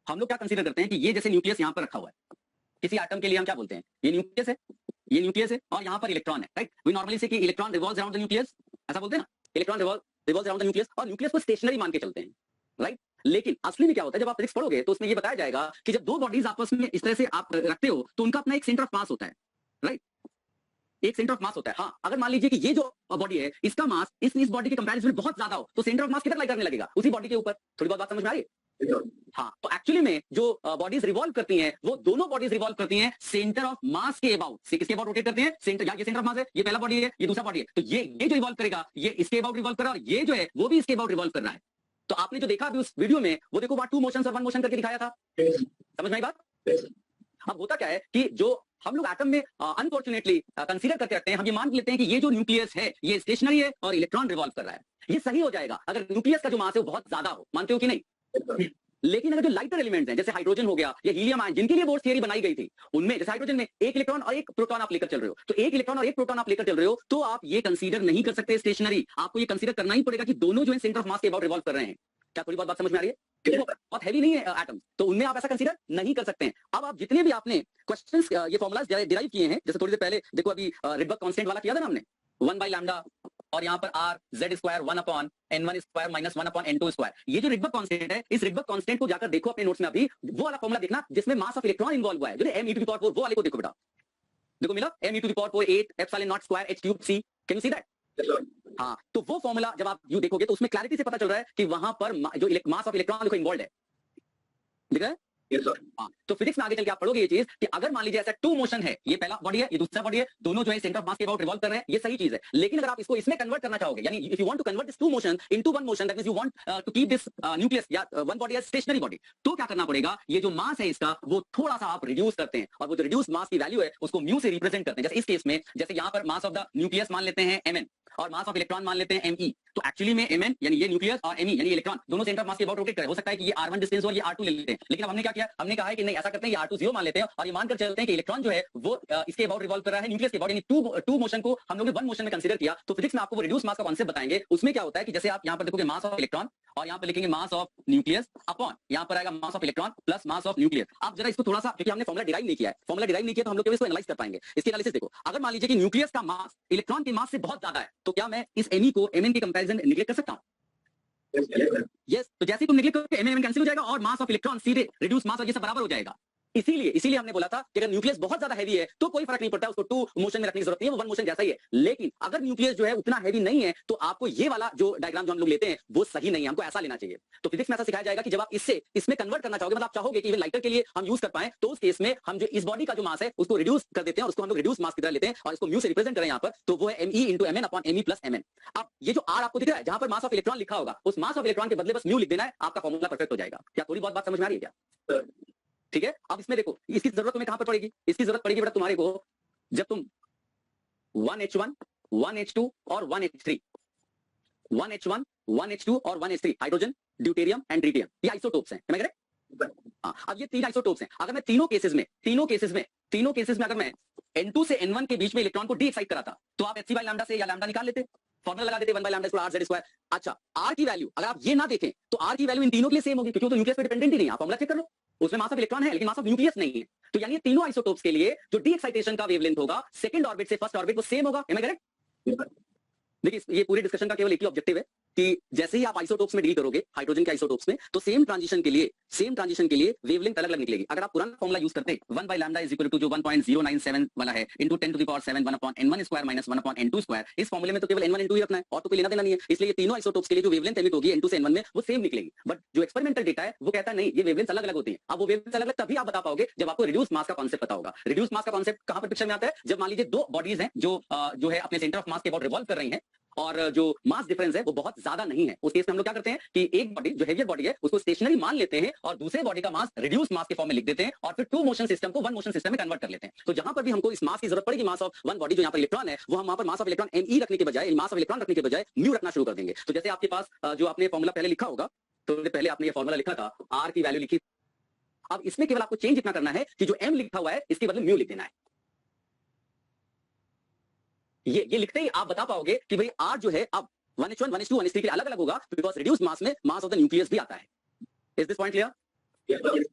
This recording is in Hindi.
हम लोग क्या कंसीडर करते हैं कि ये जैसे न्यूक्लियस यहाँ पर रखा हुआ है, किसी एटम के लिए हम क्या बोलते हैं, ये न्यूक्लियस है, ये न्यूक्लियस है और यहाँ पर इलेक्ट्रॉन है, राइट। वी नॉर्मली से कि electron revolves around the nucleus, ऐसा बोलते हैं ना, electron revolves around the nucleus, और न्यूक्लियस को स्टेशनरी मान के चलते हैं, राइट। लेकिन असली में क्या होता है, जब आप फिजिक्स पढ़ोगे तो उसमें ये बताया जाएगा कि जब दो बॉडीज आपस में इस तरह से आप रखते हो तो उनका अपना एक सेंटर ऑफ मास होता है, राइट, एक सेंटर ऑफ मास होता है। हाँ, अगर मान लीजिए कि ये जो बॉडी है इसका मास इस बॉडी के कंपैरिजन में बहुत ज्यादा हो तो सेंटर ऑफ मास किधर लाई करने लगेगा, उसी बॉडी के ऊपर। थोड़ी बहुत बात समझ में आ रही है? हाँ, तो एक्चुअली में जो बॉडीज रिवॉल्व करती हैं वो दोनों बॉडीज रिवॉल्व करती हैं सेंटर ऑफ मास के अबाउट, से किसके अबाउट रोटेट करते हैं, सेंटर, ये सेंटर ऑफ मास है, ये पहला बॉडी है, ये दूसरा बॉडी है, तो ये जो रिवॉल्व करेगा ये इसके अबाउट रिवॉल्व कर रहा है और ये जो है वो भी इसके अबाउट रिवॉल्व कर रहा है। तो आपने जो देखा अभी उस वीडियो में वो देखो वहां 2 मोशन और 1 मोशन करके दिखाया था, समझ में आई बात? अब होता क्या है कि जो हम लोग एटम में अनफॉर्चुनेटली कंसीडर करके रखते हैं, हम ये मान लेते हैं कि ये जो न्यूक्लियस है ये स्टेशनरी है और इलेक्ट्रॉन रिवॉल्व कर रहा है। ये सही हो जाएगा अगर न्यूक्लियस का जो मास है वो बहुत ज्यादा हो, मानते हो कि नहीं? लेकिन अगर जो लाइटर एलिमेंट्स हैं जैसे हाइड्रोजन हो गया या हीलियम आयन, जिनके लिए बोर्स थियरी बनाई गई थी, उनमें जैसे हाइड्रोजन में एक इलेक्ट्रॉन और एक प्रोटॉन आप लेकर चल रहे हो, तो एक इलेक्ट्रॉन और एक प्रोटॉन आप लेकर चल रहे हो तो आप ये कंसीडर नहीं कर सकते स्टेशनरी, आपको ये कंसीडर करना ही पड़ेगा कि दोनों जो है सेंटर ऑफ मास के अबाउट रिवॉल्व कर रहे हैं। क्या थोड़ी बहुत बात समझ में आ रही है? बहुत हैवी नहीं है एटम, तो उनमें आप ऐसा कंसीडर नहीं कर सकते हैं। अब आप जितने भी आपने क्वेश्चंस ये फॉर्मुलाज डिराइव किए हैं, जैसे थोड़ी देर पहले देखो अभी रिडबर्ग कांस्टेंट वाला किया था ना हमने, 1 by लैम्डा और यहाँ पर r z square 1 upon n1 square minus 1 upon n2 square, ये जो रिडबर्ग कांस्टेंट है, इस रिडबर्ग कांस्टेंट को जाकर देखो अपने नोट्स में, अभी वो वाला फॉर्मुला देखना जिसमें मास ऑफ इलेक्ट्रॉन इन्वॉल्व हुआ है, जो m e to the power 4, वो वाले को देखो बेटा, देखो मिला m e to the power 4 8 epsilon not square h cube c, can you see that? हाँ, तो वो फॉर्मूला जब आप यू देखोगे तो उसमें क्लैरिटी से पता चल रहा है कि वहां पर जो मास ऑफ इलेक्ट्रॉन देखो इन्वॉल्व है, दिख रहा है? Yes, हाँ, तो फिजिक्स में आगे चल के आप पढ़ोगे ये चीज कि अगर मान लीजिए ऐसा 2 मोशन है, ये पहला बॉडी है, ये दूसरा बॉडी है, दोनों जो है सेंटर ऑफ मास के अबाउट रिवॉल्व कर रहे हैं, ये सही चीज है। लेकिन अगर आप इसको इसमें कन्वर्ट करना चाहोगे, यानी if you want to convert this 2 motion into 1 motion, that means you want to keep this nucleus या one body as stationary body, तो क्या करना पड़ेगा, ये जो मास है इसका वो थोड़ा सा आप रिड्यूस करते हैं और वो जो रिड्यूस मास की वैल्यू है उसको म्यू से रिप्रेजेंट करते हैं। जैसे इस केस में, जैसे यहाँ पर मास ऑफ द न्यूक्लियस मान लेते हैं mn और मास ऑफ इलेक्ट्रॉन मान लेते हैं me, तो एक्चुअली में mn यानी ये न्यूक्लियस और me यानी इलेक्ट्रॉन दोनों सेंटर ऑफ मास के अबाउट रोटेट करे। हो सकता है कि ये r1 डिस्टेंस और ये r2 ले लेते हैं, लेकिन अब हमने क्या किया, हमने कहा है कि नहीं ऐसा करते हैं, ये r2 0 मान लेते हैं और ये मानकर चलते हैं कि इलेक्ट्रॉन जो है वो इसके अबाउट रिवॉल्व कर रहा है न्यूक्लियस के अबाउट, यानी टू मोशन को हम लोग ने 1 मोशन में कंसीडर किया। तो फिजिक्स में आपको वो रिड्यूस मास का कॉन्सेप्ट बताएंगे, उसमें क्या होता है कि जैसे आप यहाँ पर देखोगे मास ऑफ इलेक्ट्रॉन और यहाँ पर लिखेंगे मास ऑफ न्यूक्लियस अपॉन यहाँ पर आएगा mass of electron plus mass of nucleus. आप जरा इसको थोड़ा सा, क्योंकि हमने फॉर्मुला डिराइव नहीं किया है, फॉर्मुला डिराइव नहीं किया तो हम लोग केवल इसको एनालाइज कर पाएंगे। इसकी एनालिसिस देखो, अगर मान लीजिए कि न्यूक्लियस का मास इलेक्ट्रॉन के मास से बहुत ज्यादा है तो क्या मैं इस me को mn के कंपैरिजन में निगलेक्ट कर सकता हूं? यस, तो जैसे ही तुम निगलेक्ट करोगे mn कैंसिल हो जाएगा और मास ऑफ इलेक्ट्रॉन सीधे रिड्यूस मास और ये सब बराबर हो जाएगा। इसीलिए हमने बोला था कि अगर न्यूक्लियस बहुत ज्यादा हैवी है तो कोई फर्क नहीं पड़ता, उसको 2 मोशन में रखने की जरूरत नहीं है, वो 1 मोशन जैसा ही है। लेकिन अगर न्यूक्लियस जो है उतना हैवी नहीं है तो आपको ये वाला जो डायग्राम जो हम लोग लेते हैं वो सही नहीं है, हमको ऐसा लेना चाहिए। तो फिजिक्स में ऐसा सिखाया जाएगा कि जब आप इसमें कन्वर्ट करना चाहोगे, मतलब आप चाहोगे कि इवन लाइटर के लिए हम यूज कर पाए, तो उस केस में हम जो इस बॉडी का जो मास है उसको रिड्यूस कर देते हैं और उसको हम लोग रिड्यूस मास की तरह लेते हैं और इसको म्यू से रिप्रेजेंट करें यहाँ पर, तो वो है me into mn upon me plus mn। अब ये जो r आपको दिख रहा है जहां पर मास ऑफ इलेक्ट्रॉन लिखा होगा, उस मास ऑफ इलेक्ट्रॉन के बदले बस म्यू लिख देना है, आपका फॉर्मूला परफेक्ट हो जाएगा। क्या थोड़ी बहुत बात समझ में आ रही है क्या? ठीक है, अब इसमें देखो इसकी जरूरत तुम्हें कहां पर पड़ेगी, इसकी जरूरत पड़ेगी बेटा तुम्हारे को जब तुम 1h1 1h2 और 1h3 1h1 1h2 और 1h3 hydrogen deuterium and tritium, ये आइसोटोप्स हैं, है मैं करेक्ट? हाँ, अब ये 3 आइसोटोप्स हैं। अगर मैं तीनों केसेस में अगर मैं n2 से n1 के बीच में इलेक्ट्रॉन को डी एक्साइट कराता तो आप hc बाय लैम्डा से या लैम्डा निकाल लेते, फॉर्मूला लगा देते 1 by lambda square r z square. अच्छा, r की वैल्यू अगर आप ये ना देखें तो r की वैल्यू इन तीनों के लिए सेम होगी क्योंकि वो तो न्यूक्लियस पे डिपेंडेंट ही नहीं है। फॉर्मूला चेक कर लो, उसमें मास ऑफ इलेक्ट्रॉन है लेकिन मास ऑफ न्यूक्लियस नहीं है। तो यानी तीनों आइसोटोप्स के लिए जो डी एक्साइटेशन का वेवलेंथ होगा सेकंड ऑर्बिट से फर्स्ट ऑर्बिट वो सेम होगा, है मैं करेक्ट? देखिए ये पूरे डिस्कशन का केवल एक ही ऑब्जेक्टिव है कि जैसे ही आप आइसोटोप्स में डील करोगे हाइड्रोजन के आइसोटोप्स में, तो सेम ट्रांजिशन के लिए वेवलेंथ अलग अलग निकलेगी। अगर आप पुराना फॉर्मूला यूज करते 1 by lambda is equal to जो 1097 वाला है into 10 to the power 7 1 upon n1 square minus 1 upon n2 square, इस फॉर्मूले में तो केवल n1 n2 ही रखना है और तो कोई लेना देना नहीं है। इसलिए ये तीनों आइसोटोप्स के लिए जो वेवलेंथ एमिट होगी n2 से n1 में वो सेम निकलेगी। बट जो एक्सपेरिमेंटल डेटा है वो कहता है नहीं, ये वेवलेंथ अलग अलग होती है। अब वो वेवलेंथ अलग अलग तभी आप बता पाओगे जब आपको रिड्यूस मास का कॉन्सेप्ट पता होगा। रिड्यूस मास का कॉन्सेप्ट कहां पर पिक्चर में आता है, जब मान लीजिए 2 बॉडीज हैं जो है अपने सेंटर ऑफ मास के अबाउट रिवॉल्व कर रही हैं और जो मास डिफरेंस है वो बहुत ज्यादा नहीं है। उस केस में हम लोग क्या करते हैं कि एक बॉडी जो हेवियर बॉडी है उसको स्टेशनरी मान लेते हैं और दूसरे बॉडी का मास रिड्यूस मास के फॉर्म में लिख देते हैं और फिर 2 मोशन सिस्टम को 1 मोशन सिस्टम में कन्वर्ट कर लेते हैं। तो जहां पर भी हमको इस मास की जरूरत पड़ेगी, मास ऑफ वन बॉडी जो यहाँ पर इलेक्ट्रॉन है, वो हम वहां पर मास ऑफ इलेक्ट्रॉन me रखने के बजाय, मास ऑफ इलेक्ट्रॉन रखने के बजाय म्यू रखना शुरू कर देंगे। तो जैसे आपके पास जो आपने फॉर्मूला पहले लिखा होगा, तो पहले आपने ये फॉर्मूला लिखा था, r की वैल्यू लिखी, अब इसमें केवल आपको चेंज इतना करना है कि जो m लिखा हुआ है इसके बदले म्यू लिख देना है। ये लिखते ही आप बता पाओगे कि भाई r जो है अब 1h1 1h2 1h3 के लिए अलग अलग होगा बिकॉज रिड्यूस मास में मास ऑफ द न्यूक्लियस भी आता है। Is this point clear?